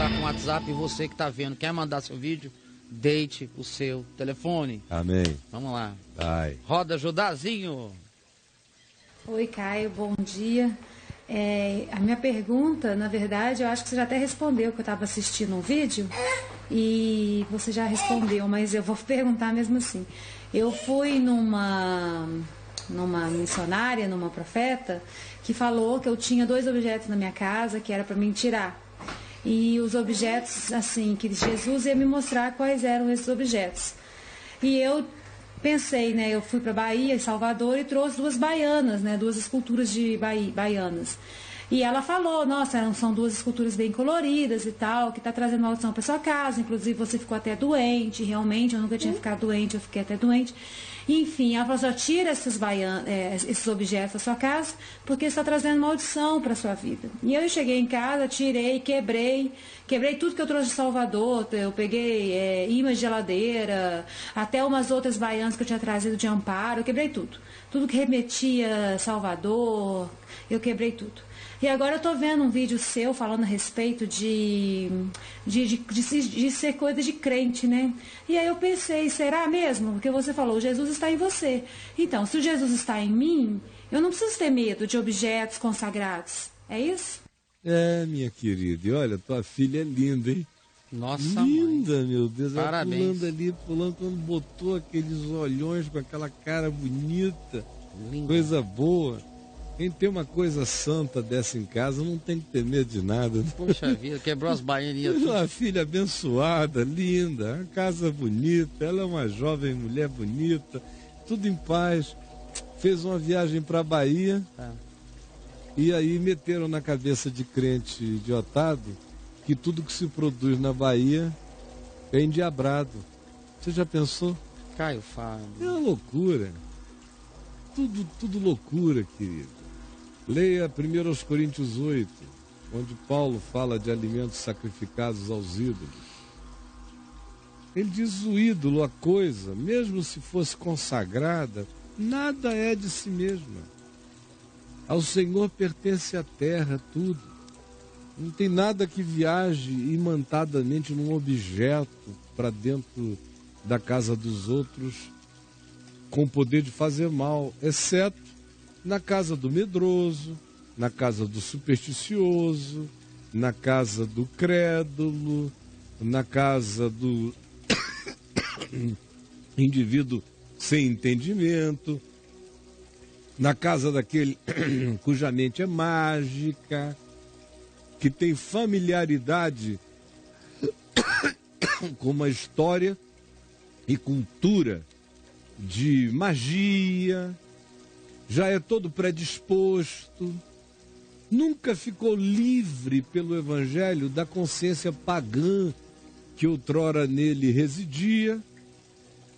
tá com o WhatsApp e você que tá vendo, quer mandar seu vídeo, deite o seu telefone. Amém. Vamos lá. Vai. Roda, Judazinho. Oi, Caio, bom dia. A minha pergunta, na verdade, eu acho que você já até respondeu, que eu estava assistindo um vídeo e você já respondeu, mas eu vou perguntar mesmo assim. Eu fui numa missionária, numa profeta, que falou que eu tinha 2 objetos na minha casa que era para mim tirar. E os objetos, assim, que Jesus ia me mostrar quais eram esses objetos. E eu pensei, né, eu fui para Bahia, em Salvador, e trouxe 2 baianas, né, 2 esculturas de baianas. E ela falou, nossa, são 2 esculturas bem coloridas e tal, que está trazendo maldição para sua casa, inclusive você ficou até doente, realmente, eu nunca tinha ficado doente, eu fiquei até doente. Enfim, ela falou assim, tira esses objetos da sua casa, porque está trazendo maldição para a sua vida. E eu cheguei em casa, tirei, quebrei tudo que eu trouxe de Salvador, eu peguei imãs de geladeira, até umas outras baianas que eu tinha trazido de Amparo, eu quebrei tudo. Tudo que remetia a Salvador, eu quebrei tudo. E agora eu estou vendo um vídeo seu falando a respeito de ser coisa de crente, né? E aí eu pensei, será mesmo? Porque você falou, Jesus está em você. Então, se o Jesus está em mim, eu não preciso ter medo de objetos consagrados. É isso? Minha querida, e olha, tua filha é linda, hein? Nossa, linda, mãe. Meu Deus. Parabéns. Ela pulando, quando botou aqueles olhões com aquela cara bonita. Linda. Coisa boa. Quem tem uma coisa santa dessa em casa não tem que ter medo de nada. Poxa vida, quebrou as baianinhas. Uma filha abençoada, linda, a casa bonita, ela é uma jovem mulher bonita, tudo em paz. Fez uma viagem para a Bahia e aí meteram na cabeça de crente idiotado que tudo que se produz na Bahia é endiabrado. Você já pensou? Caio Fábio. É uma loucura. Tudo loucura, querido. Leia 1 Coríntios 8, onde Paulo fala de alimentos sacrificados aos ídolos. Ele diz o ídolo, a coisa, mesmo se fosse consagrada, nada é de si mesma. Ao Senhor pertence a terra, tudo. Não tem nada que viaje imantadamente num objeto para dentro da casa dos outros com o poder de fazer mal, exceto na casa do medroso, na casa do supersticioso, na casa do crédulo, na casa do indivíduo sem entendimento, na casa daquele cuja mente é mágica, que tem familiaridade com uma história e cultura de magia, já é todo predisposto, nunca ficou livre pelo Evangelho da consciência pagã que outrora nele residia.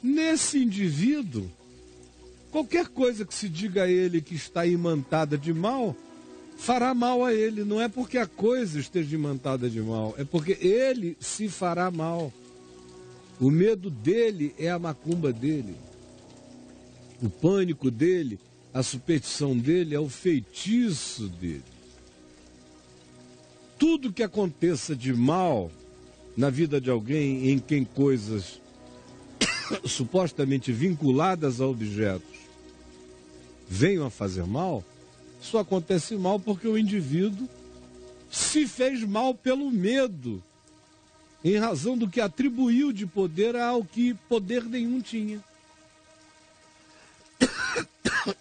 Nesse indivíduo, qualquer coisa que se diga a ele que está imantada de mal, fará mal a ele. Não é porque a coisa esteja imantada de mal, é porque ele se fará mal. O medo dele é a macumba dele. O pânico dele, a superstição dele é o feitiço dele. Tudo que aconteça de mal na vida de alguém em quem coisas supostamente vinculadas a objetos venham a fazer mal, só acontece mal porque o indivíduo se fez mal pelo medo, em razão do que atribuiu de poder ao que poder nenhum tinha.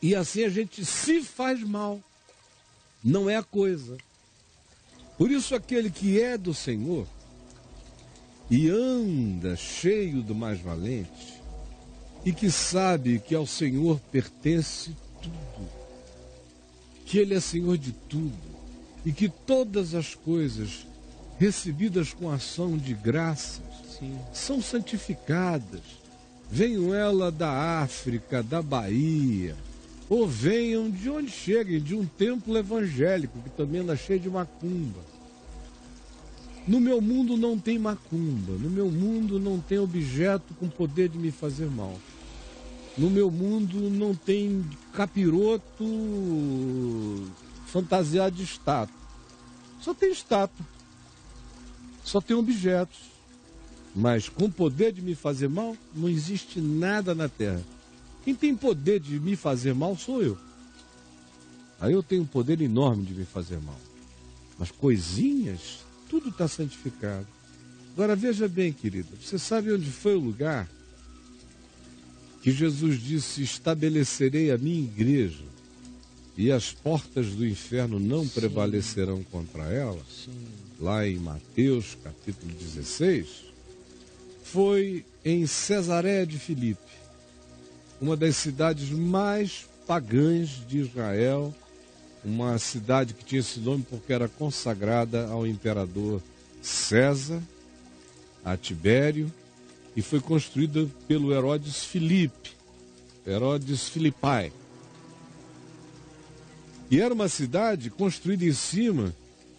E assim a gente se faz mal, não é a coisa. Por isso aquele que é do Senhor e anda cheio do mais valente e que sabe que ao Senhor pertence tudo, que Ele é Senhor de tudo e que todas as coisas recebidas com ação de graças são santificadas, venham ela da África, da Bahia, ou venham de onde cheguem, de um templo evangélico que também anda cheio de macumba. No meu mundo não tem macumba, no meu mundo não tem objeto com poder de me fazer mal. No meu mundo não tem capiroto fantasiado de estátua. Só tem estátua. Só tem objetos. Mas com poder de me fazer mal, não existe nada na terra. Quem tem poder de me fazer mal sou eu. Aí eu tenho um poder enorme de me fazer mal. Mas coisinhas, tudo está santificado. Agora veja bem, querida, você sabe onde foi o lugar que Jesus disse: estabelecerei a minha igreja e as portas do inferno não prevalecerão contra ela? Sim. Lá em Mateus, capítulo 16, foi em Cesareia de Filipe, uma das cidades mais pagãs de Israel, uma cidade que tinha esse nome porque era consagrada ao imperador César, a Tibério, e foi construída pelo Herodes Filipai. E era uma cidade construída em cima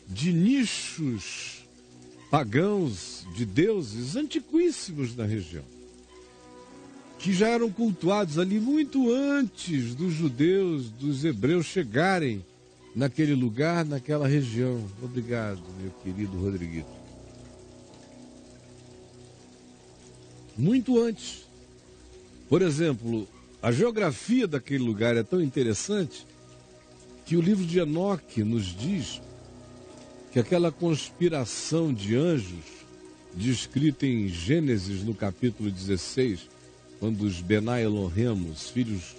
de nichos pagãos de deuses antiquíssimos na região, que já eram cultuados ali muito antes dos judeus, dos hebreus chegarem naquele lugar, naquela região. Obrigado, meu querido Rodriguito. Muito antes. Por exemplo, a geografia daquele lugar é tão interessante que o livro de Enoque nos diz que aquela conspiração de anjos, descrita em Gênesis no capítulo 16, quando os Benai Elohim, os filhos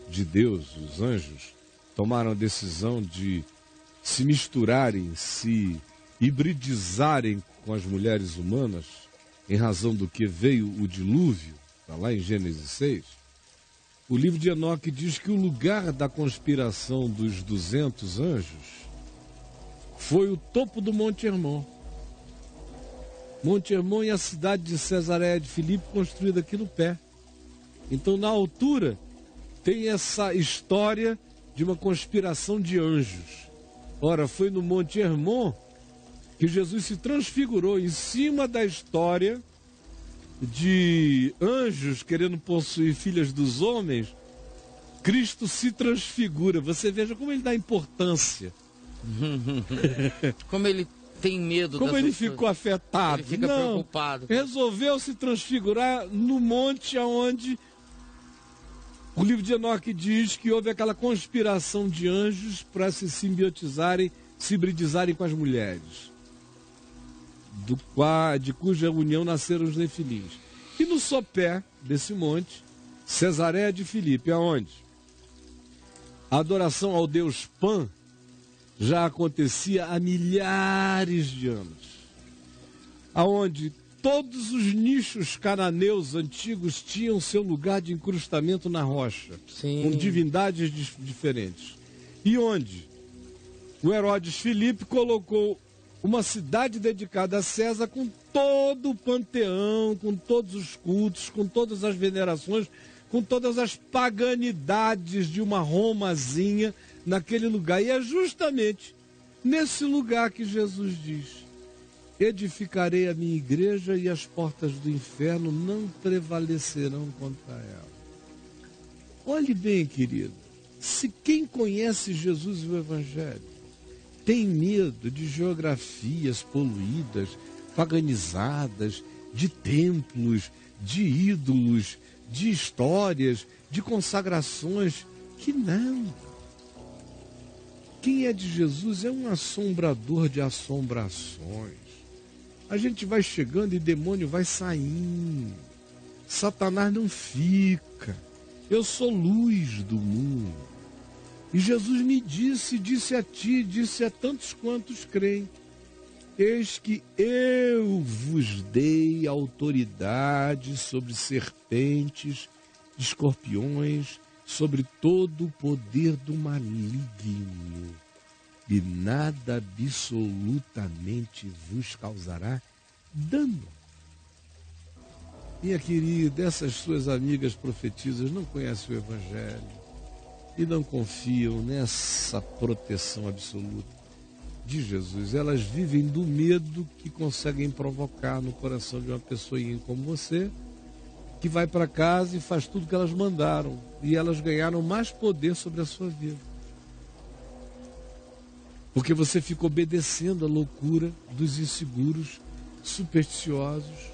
de Deus, os anjos, tomaram a decisão de se misturarem, se hibridizarem com as mulheres humanas, em razão do que veio o dilúvio, está lá em Gênesis 6, o livro de Enoque diz que o lugar da conspiração dos 200 anjos foi o topo do Monte Hermon. Monte Hermon e a cidade de Cesareia de Filipe, construída aqui no pé. Então, na altura, tem essa história de uma conspiração de anjos. Ora, foi no Monte Hermon que Jesus se transfigurou em cima da história de anjos querendo possuir filhas dos homens. Cristo se transfigura. Você veja como ele dá importância. Como ele tem medo. Como ele ficou afetado. Ele fica preocupado. Resolveu se transfigurar no monte onde o livro de Enoque diz que houve aquela conspiração de anjos para se simbiotizarem, se hibridizarem com as mulheres, de cuja união nasceram os nefilins. E no sopé desse monte, Cesareia de Filipe, aonde a adoração ao deus Pan já acontecia há milhares de anos, aonde todos os nichos cananeus antigos tinham seu lugar de incrustamento na rocha, com divindades diferentes, e onde o Herodes Filipe colocou uma cidade dedicada a César com todo o panteão, com todos os cultos, com todas as venerações, com todas as paganidades de uma Romazinha naquele lugar. E é justamente nesse lugar que Jesus diz: edificarei a minha igreja e as portas do inferno não prevalecerão contra ela. Olhe bem, querido, se quem conhece Jesus e o Evangelho tem medo de geografias poluídas, paganizadas, de templos, de ídolos, de histórias, de consagrações, que não. Quem é de Jesus é um assombrador de assombrações. A gente vai chegando e demônio vai saindo. Satanás não fica. Eu sou luz do mundo. E Jesus me disse a ti, disse a tantos quantos creem: eis que eu vos dei autoridade sobre serpentes, escorpiões, sobre todo o poder do maligno, e nada absolutamente vos causará dano. Minha querida, essas suas amigas profetisas não conhecem o Evangelho e não confiam nessa proteção absoluta de Jesus. Elas vivem do medo que conseguem provocar no coração de uma pessoinha como você, que vai para casa e faz tudo que elas mandaram, e elas ganharam mais poder sobre a sua vida, porque você fica obedecendo a loucura dos inseguros, supersticiosos,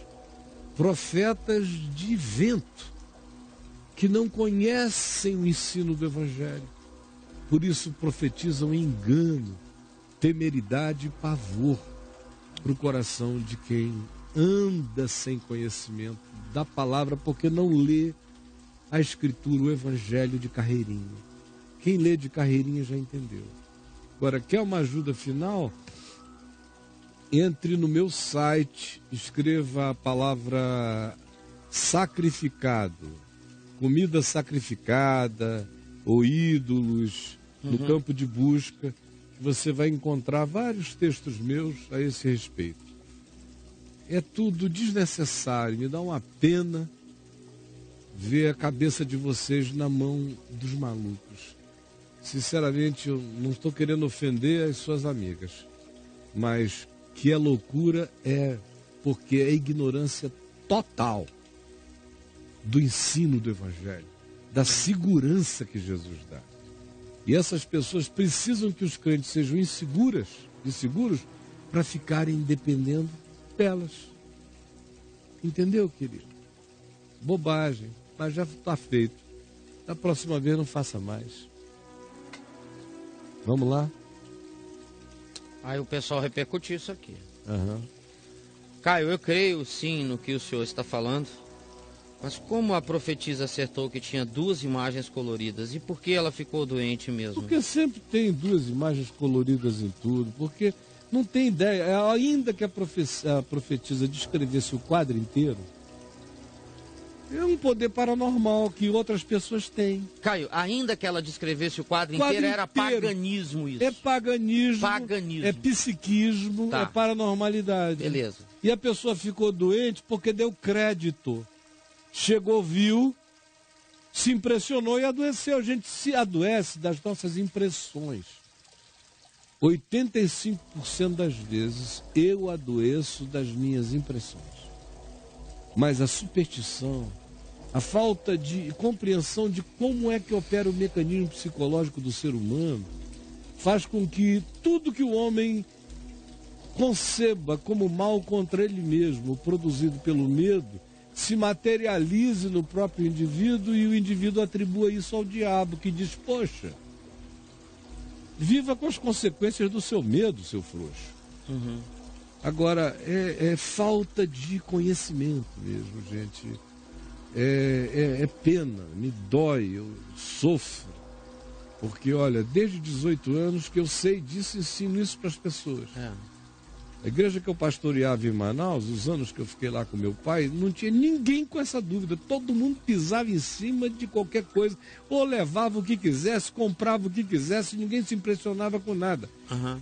profetas de vento, que não conhecem o ensino do Evangelho. Por isso profetizam engano, temeridade e pavor para o coração de quem anda sem conhecimento da palavra, porque não lê a Escritura, o Evangelho de carreirinha. Quem lê de carreirinha já entendeu. Agora, quer uma ajuda final? Entre no meu site, escreva a palavra sacrificado, comida sacrificada ou ídolos no campo de busca. Você vai encontrar vários textos meus a esse respeito. É tudo desnecessário, me dá uma pena ver a cabeça de vocês na mão dos malucos. Sinceramente, eu não estou querendo ofender as suas amigas, mas que é loucura porque é ignorância total do ensino do Evangelho, da segurança que Jesus dá. E essas pessoas precisam que os crentes sejam inseguros para ficarem dependendo delas. Entendeu, querido? Bobagem, mas já está feito. Da próxima vez não faça mais. Vamos lá? Aí o pessoal repercutiu isso aqui. Uhum. Caio, eu creio sim no que o senhor está falando, mas como a profetisa acertou que tinha 2 imagens coloridas e por que ela ficou doente mesmo? Porque sempre tem 2 imagens coloridas em tudo, porque não tem ideia, ainda que a profetisa descrevesse o quadro inteiro, é um poder paranormal que outras pessoas têm. Caio, ainda que ela descrevesse o quadro inteiro, era paganismo isso. É paganismo, paganismo. É psiquismo, Tá. É paranormalidade. Beleza. E a pessoa ficou doente porque deu crédito. Chegou, viu, se impressionou e adoeceu. A gente se adoece das nossas impressões. 85% das vezes eu adoeço das minhas impressões. Mas a superstição, a falta de compreensão de como é que opera o mecanismo psicológico do ser humano, faz com que tudo que o homem conceba como mal contra ele mesmo, produzido pelo medo, se materialize no próprio indivíduo e o indivíduo atribua isso ao diabo, que diz, poxa, viva com as consequências do seu medo, seu frouxo. Uhum. Agora, é falta de conhecimento mesmo, gente. É pena, me dói, eu sofro. Porque, olha, desde 18 anos que eu sei disso e ensino isso para as pessoas. A igreja que eu pastoreava em Manaus, os anos que eu fiquei lá com meu pai, não tinha ninguém com essa dúvida. Todo mundo pisava em cima de qualquer coisa. Ou levava o que quisesse, comprava o que quisesse, ninguém se impressionava com nada. Uhum.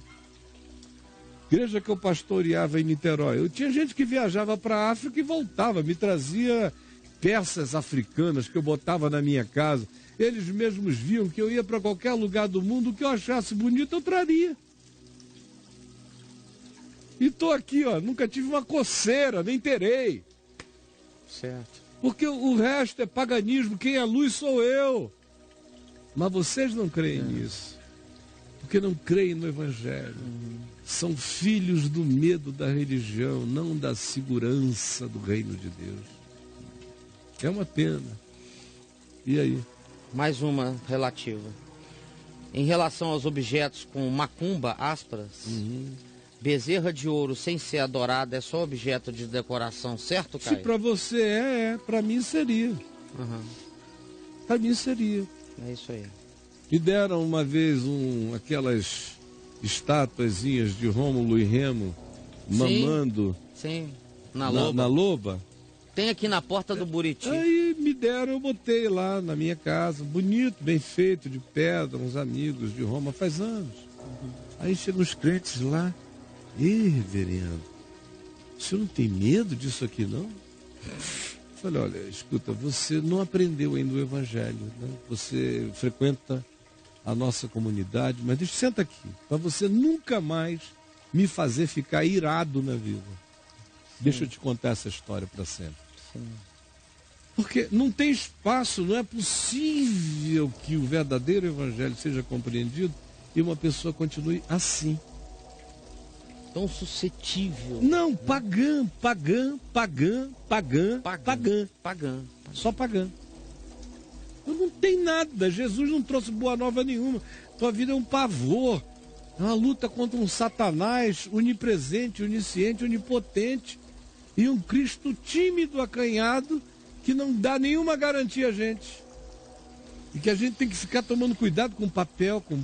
Igreja que eu pastoreava em Niterói, eu tinha gente que viajava para a África e voltava, me trazia peças africanas que eu botava na minha casa. Eles mesmos viam que eu ia para qualquer lugar do mundo, o que eu achasse bonito eu traria. E estou aqui, ó, nunca tive uma coceira, nem terei. Certo. Porque o resto é paganismo, quem é luz sou eu. Mas vocês não creem nisso, porque não creem no Evangelho. São filhos do medo da religião, não da segurança do reino de Deus. É uma pena. E aí? Mais uma relativa. Em relação aos objetos com macumba, aspas, bezerra de ouro sem ser adorada é só objeto de decoração, certo, Caio? Se para você para mim seria. Uhum. Para mim seria. É isso aí. Me deram uma vez aquelas estatuazinhas de Rômulo e Remo mamando Sim, na loba. Na loba. Tem aqui na porta do Buriti. Aí me deram, eu botei lá na minha casa, bonito, bem feito, de pedra, uns amigos de Roma, faz anos. Aí chegam os crentes lá, ei, reverendo, o senhor não tem medo disso aqui, não? Eu falei, olha, escuta, você não aprendeu ainda o Evangelho, né? Você frequenta a nossa comunidade, mas senta aqui, para você nunca mais me fazer ficar irado na vida. Deixa eu te contar essa história para sempre. Sim. Porque não tem espaço, não é possível que o verdadeiro Evangelho seja compreendido e uma pessoa continue assim. tão suscetível. Não, pagã. Só pagã. Não tem nada. Jesus não trouxe boa nova nenhuma. Tua vida é um pavor. É uma luta contra um Satanás onipresente, onisciente, onipotente. E um Cristo tímido, acanhado, que não dá nenhuma garantia a gente. E que a gente tem que ficar tomando cuidado com papel, com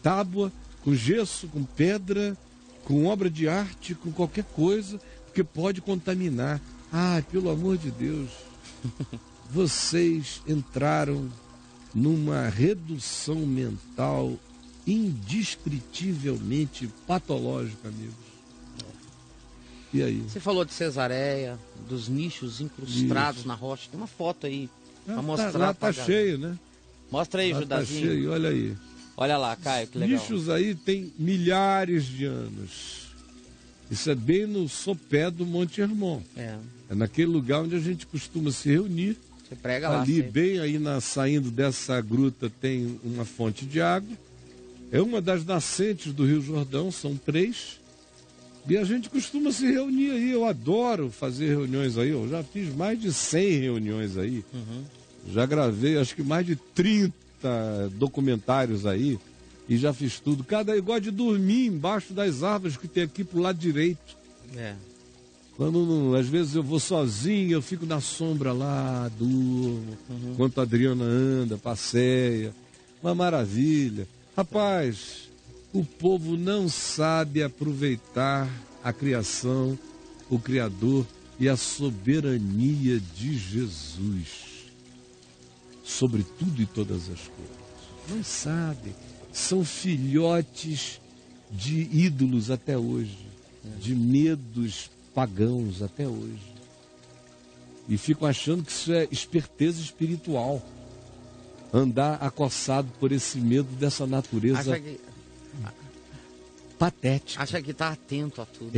tábua, com gesso, com pedra, com obra de arte, com qualquer coisa, porque pode contaminar. Ah, pelo amor de Deus, vocês entraram numa redução mental indescritivelmente patológica, amigos. E aí? Você falou de Cesareia, dos nichos incrustados na rocha. Tem uma foto aí pra mostrar. Lá tá cheio, né? Mostra aí, lá Judazinho. Tá cheio, olha aí. Olha lá, Caio, que legal. Nichos aí tem milhares de anos. Isso é bem no sopé do Monte Hermon. É naquele lugar onde a gente costuma se reunir. Você prega lá. Ali, bem aí saindo dessa gruta, tem uma fonte de água. É uma das nascentes do Rio Jordão, são 3. E a gente costuma se reunir aí. Eu adoro fazer reuniões aí. Eu já fiz mais de 100 reuniões aí. Já gravei, acho que mais de 30 documentários aí. E já fiz tudo. Eu gosto de dormir embaixo das árvores que tem aqui pro lado direito. Quando, às vezes, eu vou sozinho, eu fico na sombra lá, durmo. Enquanto a Adriana anda, passeia. Uma maravilha. Rapaz, o povo não sabe aproveitar a criação, o Criador e a soberania de Jesus sobre tudo e todas as coisas. Não sabe. São filhotes de ídolos até hoje, de medos pagãos até hoje. E ficam achando que isso é esperteza espiritual. Andar acossado por esse medo dessa natureza patética. Acha que está atento a tudo.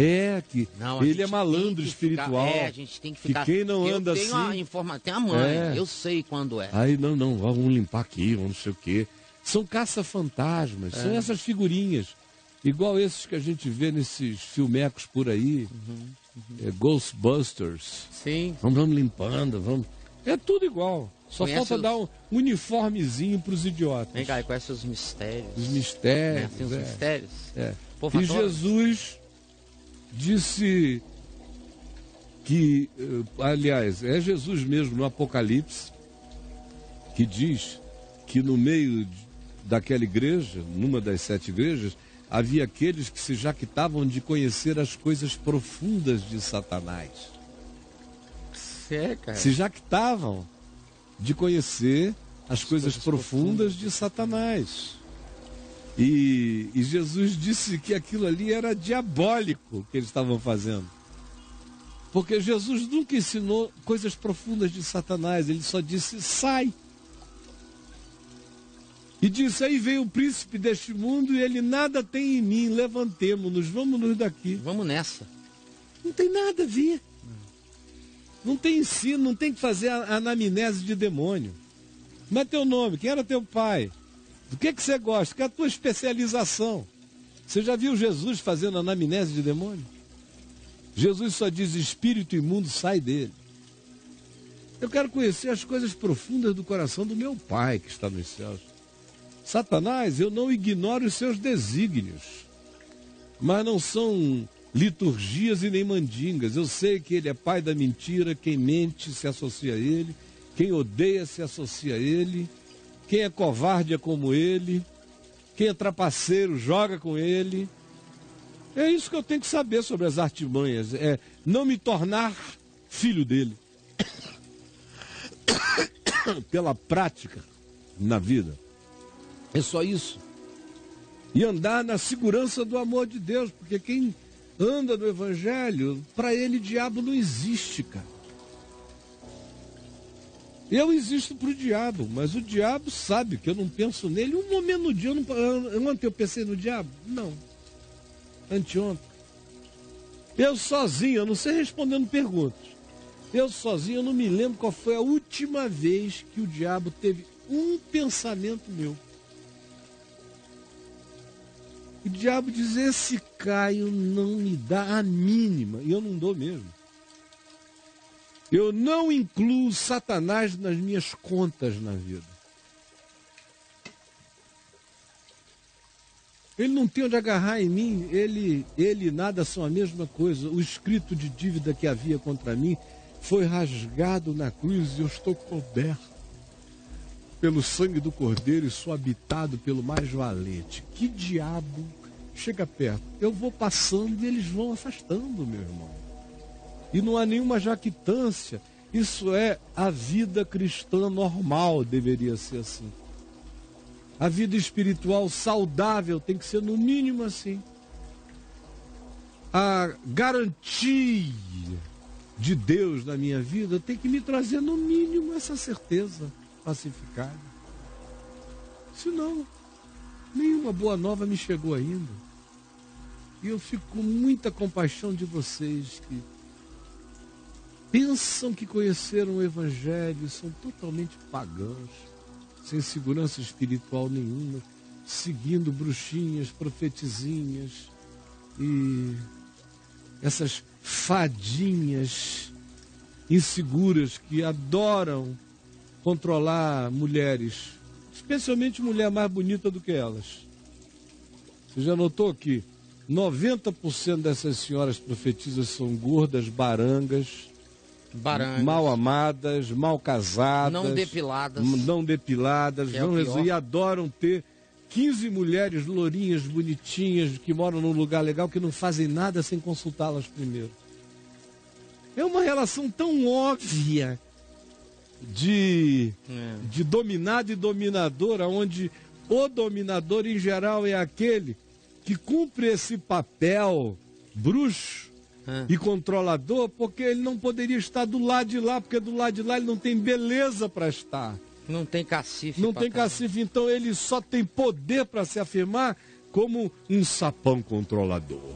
Não, ele é malandro espiritual. A gente tem que ficar. Que quem não anda assim. Tem a mãe, eu sei quando é. Aí não, vamos limpar aqui, vamos não sei o quê. São caça-fantasmas, são essas figurinhas. Igual esses que a gente vê nesses filmecos por aí. Ghostbusters. Sim. Vamos limpando, vamos. É tudo igual. Só falta dar um uniformezinho para os idiotas. Vem cá, e conhece os mistérios. Os mistérios. Tem os mistérios. E Jesus disse que, aliás, é Jesus mesmo no Apocalipse, que diz que no meio daquela igreja, numa das 7 igrejas, havia aqueles que se jactavam de conhecer as coisas profundas de Satanás. Cara. Se jactavam de conhecer as coisas profundas de Satanás. E Jesus disse que aquilo ali era diabólico que eles estavam fazendo. Porque Jesus nunca ensinou coisas profundas de Satanás, ele só disse, sai. E disse, aí veio o príncipe deste mundo e ele nada tem em mim, levantemo-nos, vamos-nos daqui. Vamos nessa. Não tem nada a ver. Não tem ensino, não tem que fazer a anamnese de demônio. Como é teu nome? Quem era teu pai? Do que você gosta? Qual é a tua especialização? Você já viu Jesus fazendo anamnese de demônio? Jesus só diz, espírito imundo, sai dele. Eu quero conhecer as coisas profundas do coração do meu Pai que está nos céus. Satanás, eu não ignoro os seus desígnios, mas não são liturgias e nem mandingas. Eu sei que ele é pai da mentira, quem mente se associa a ele, quem odeia se associa a ele, quem é covarde é como ele, quem é trapaceiro joga com ele. É isso que eu tenho que saber sobre as artimanhas, é não me tornar filho dele. Pela prática na vida. É só isso. E andar na segurança do amor de Deus, porque quem anda no Evangelho, para ele diabo não existe, cara. Eu existo para o diabo, mas o diabo sabe que eu não penso nele. Um momento no dia, ontem eu pensei no diabo? Não. Anteontem. Eu sozinho, eu não sei respondendo perguntas. Eu sozinho, eu não me lembro qual foi a última vez que o diabo teve um pensamento meu. O diabo diz, esse Caio não me dá a mínima. E eu não dou mesmo. Eu não incluo Satanás nas minhas contas na vida. Ele não tem onde agarrar em mim, ele e nada são a mesma coisa. O escrito de dívida que havia contra mim foi rasgado na cruz e eu estou coberto pelo sangue do Cordeiro e sou habitado pelo mais valente. Que diabo chega perto? Eu vou passando e eles vão afastando, meu irmão. E não há nenhuma jactância. Isso é a vida cristã normal, deveria ser assim. A vida espiritual saudável tem que ser no mínimo assim. A garantia de Deus na minha vida tem que me trazer no mínimo essa certeza pacificada. Senão, nenhuma boa nova me chegou ainda. E eu fico com muita compaixão de vocês que pensam que conheceram o Evangelho e são totalmente pagãos, sem segurança espiritual nenhuma, seguindo bruxinhas, profetizinhas e essas fadinhas inseguras que adoram controlar mulheres, especialmente mulher mais bonita do que elas. Você já notou que 90% dessas senhoras profetisas são gordas, barangas, mal amadas, mal casadas, não depiladas, e adoram ter 15 mulheres lourinhas, bonitinhas, que moram num lugar legal, que não fazem nada sem consultá-las primeiro. É uma relação tão óbvia de dominado e dominador, onde o dominador em geral é aquele que cumpre esse papel bruxo e controlador, porque ele não poderia estar do lado de lá, porque do lado de lá ele não tem beleza para estar. Não tem cacife. Não tem cacife, então ele só tem poder para se afirmar como um sapão controlador,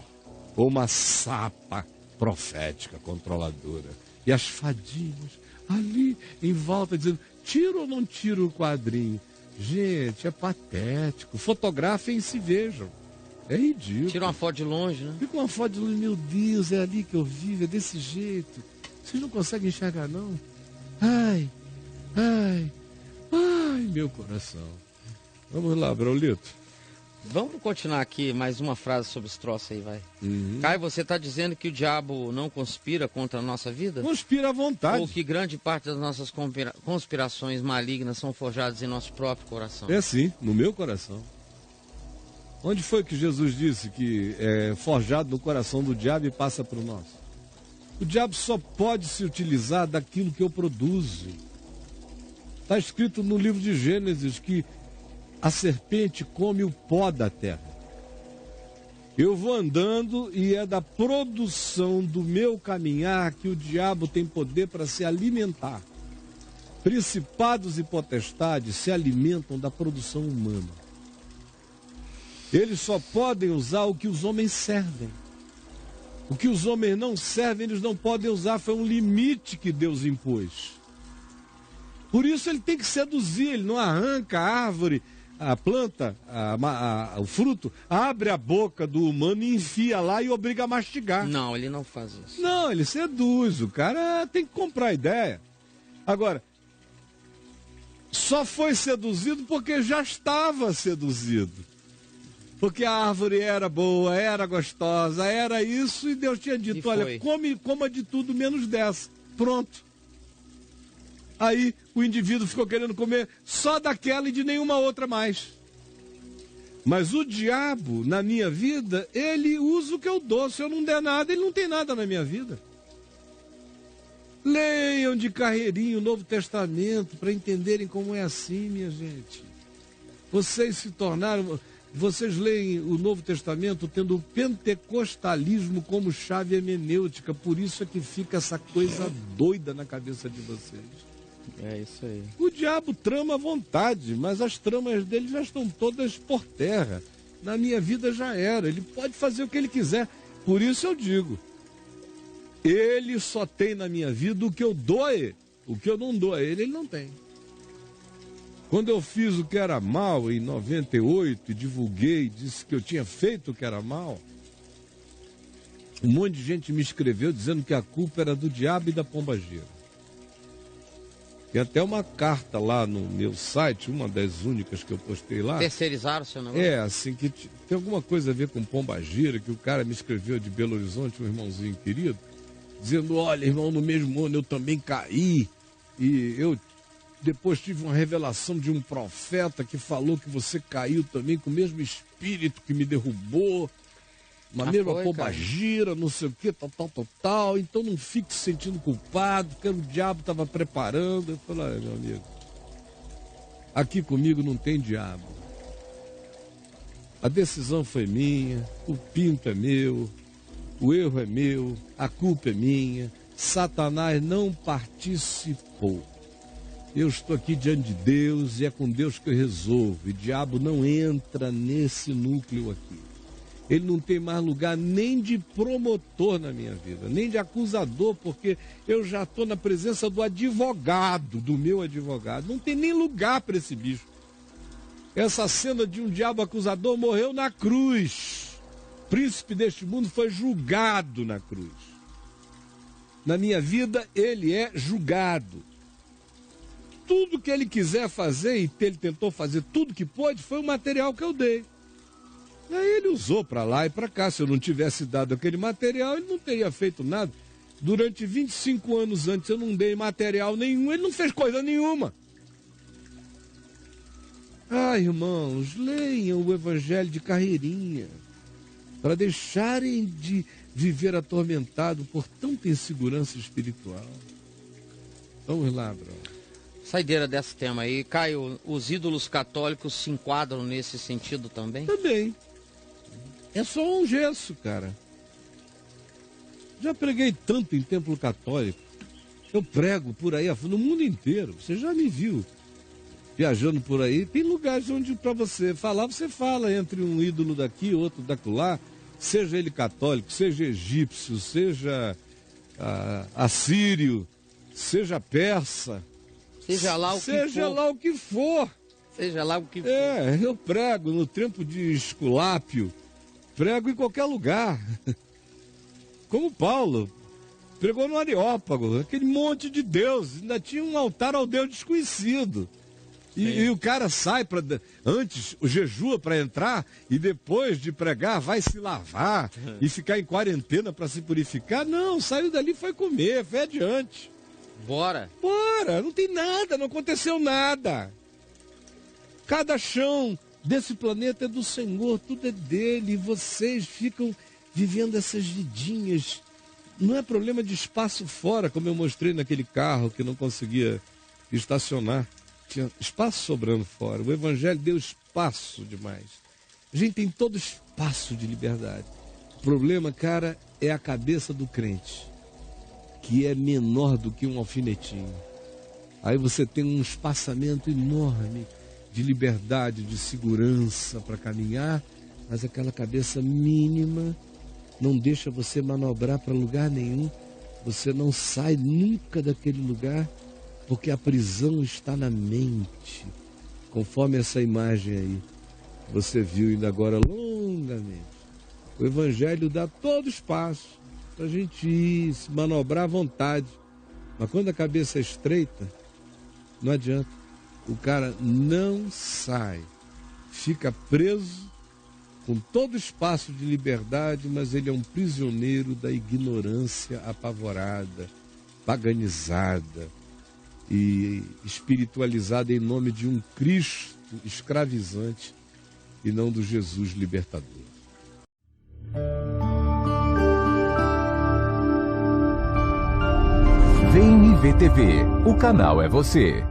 ou uma sapa profética controladora. E as fadinhas ali em volta dizendo, tiro ou não tiro o quadrinho? Gente, é patético. Fotografem e se vejam. É ridículo. Tira uma foto de longe, né? Fica uma foto de longe, meu Deus, é ali que eu vivo, é desse jeito. Vocês não conseguem enxergar, não? Ai, meu coração. Vamos lá, Braulito. Vamos continuar aqui, mais uma frase sobre esse troço aí, vai. Caio, você está dizendo que o diabo não conspira contra a nossa vida? Conspira à vontade. Ou que grande parte das nossas conspirações malignas são forjadas em nosso próprio coração? É sim, no meu coração. Onde foi que Jesus disse que é forjado no coração do diabo e passa para o nosso? O diabo só pode se utilizar daquilo que eu produzo. Está escrito no livro de Gênesis que a serpente come o pó da terra. Eu vou andando e é da produção do meu caminhar que o diabo tem poder para se alimentar. Principados e potestades se alimentam da produção humana. Eles só podem usar o que os homens servem. O que os homens não servem, eles não podem usar. Foi um limite que Deus impôs. Por isso ele tem que seduzir, ele não arranca a árvore, a planta, o fruto, abre a boca do humano e enfia lá e obriga a mastigar. Não, ele não faz isso. Não, ele seduz, o cara tem que comprar a ideia. Agora, só foi seduzido porque já estava seduzido. Porque a árvore era boa, era gostosa, era isso, e Deus tinha dito, olha, coma de tudo menos dessa. Pronto. Aí o indivíduo ficou querendo comer só daquela e de nenhuma outra mais. Mas o diabo, na minha vida, ele usa o que eu dou. Se eu não der nada, ele não tem nada na minha vida. Leiam de carreirinho o Novo Testamento para entenderem como é assim, minha gente. Vocês leem o Novo Testamento tendo o pentecostalismo como chave hermenêutica. Por isso é que fica essa coisa doida na cabeça de vocês. É isso aí. O diabo trama à vontade, mas as tramas dele já estão todas por terra. Na minha vida já era. Ele pode fazer o que ele quiser. Por isso eu digo, ele só tem na minha vida o que eu dou a ele. O que eu não dou a ele, ele não tem. Quando eu fiz o que era mal em 98 e divulguei, disse que eu tinha feito o que era mal, um monte de gente me escreveu dizendo que a culpa era do diabo e da pombagira. Tem até uma carta lá no meu site, uma das únicas que eu postei lá. Terceirizaram o seu negócio? É, assim, que tem alguma coisa a ver com pombagira, que o cara me escreveu de Belo Horizonte, um irmãozinho querido, dizendo, olha, irmão, no mesmo ano eu também caí, e eu depois tive uma revelação de um profeta que falou que você caiu também com o mesmo espírito que me derrubou, uma mesma pombagira, não sei o que, tal. Então não fique se sentindo culpado, porque o diabo estava preparando. Eu falei, meu amigo, aqui comigo não tem diabo. A decisão foi minha, o pinto é meu, o erro é meu, a culpa é minha, Satanás não participou. Eu estou aqui diante de Deus e é com Deus que eu resolvo. E o diabo não entra nesse núcleo aqui. Ele não tem mais lugar nem de promotor na minha vida, nem de acusador, porque eu já estou na presença do advogado, do meu advogado. Não tem nem lugar para esse bicho. Essa cena de um diabo acusador morreu na cruz. O príncipe deste mundo foi julgado na cruz. Na minha vida, ele é julgado. Tudo que ele quiser fazer, e ele tentou fazer tudo que pôde, foi o material que eu dei. E aí ele usou para lá e para cá. Se eu não tivesse dado aquele material, ele não teria feito nada. Durante 25 anos antes eu não dei material nenhum, ele não fez coisa nenhuma. Ah, irmãos, leiam o Evangelho de carreirinha, para deixarem de viver atormentado por tanta insegurança espiritual. Vamos lá, Bruno. Saideira desse tema aí. Caio, os ídolos católicos se enquadram nesse sentido também? Também. É só um gesso, cara. Já preguei tanto em templo católico. Eu prego por aí, no mundo inteiro. Você já me viu viajando por aí. Tem lugares onde para você falar, você fala entre um ídolo daqui, outro daquela, seja ele católico, seja egípcio, seja assírio, seja persa. Seja lá o que for. Seja lá o que for. Seja lá o que for. É, eu prego no tempo de Esculápio. Prego em qualquer lugar. Como Paulo. Pregou no Areópago. Aquele monte de Deus. Ainda tinha um altar ao Deus desconhecido. E o cara sai antes, jejua para entrar e depois de pregar vai se lavar e ficar em quarentena para se purificar. Não, saiu dali e foi comer. Foi adiante. Bora, não tem nada, não aconteceu nada. Cada chão desse planeta é do Senhor, tudo é dele, e vocês ficam vivendo essas vidinhas. Não é problema de espaço fora, como eu mostrei naquele carro que não conseguia estacionar. Tinha espaço sobrando fora. O Evangelho deu espaço demais. A gente tem todo espaço de liberdade. O problema, cara, é a cabeça do crente, que é menor do que um alfinetinho. Aí você tem um espaçamento enorme de liberdade, de segurança para caminhar, mas aquela cabeça mínima não deixa você manobrar para lugar nenhum. Você não sai nunca daquele lugar, porque a prisão está na mente. Conforme essa imagem aí, você viu ainda agora longamente. O Evangelho dá todo espaço para a gente ir, se manobrar à vontade. Mas quando a cabeça é estreita, não adianta. O cara não sai. Fica preso com todo espaço de liberdade, mas ele é um prisioneiro da ignorância apavorada, paganizada e espiritualizada em nome de um Cristo escravizante e não do Jesus libertador. Vem me ver TV, o canal é você.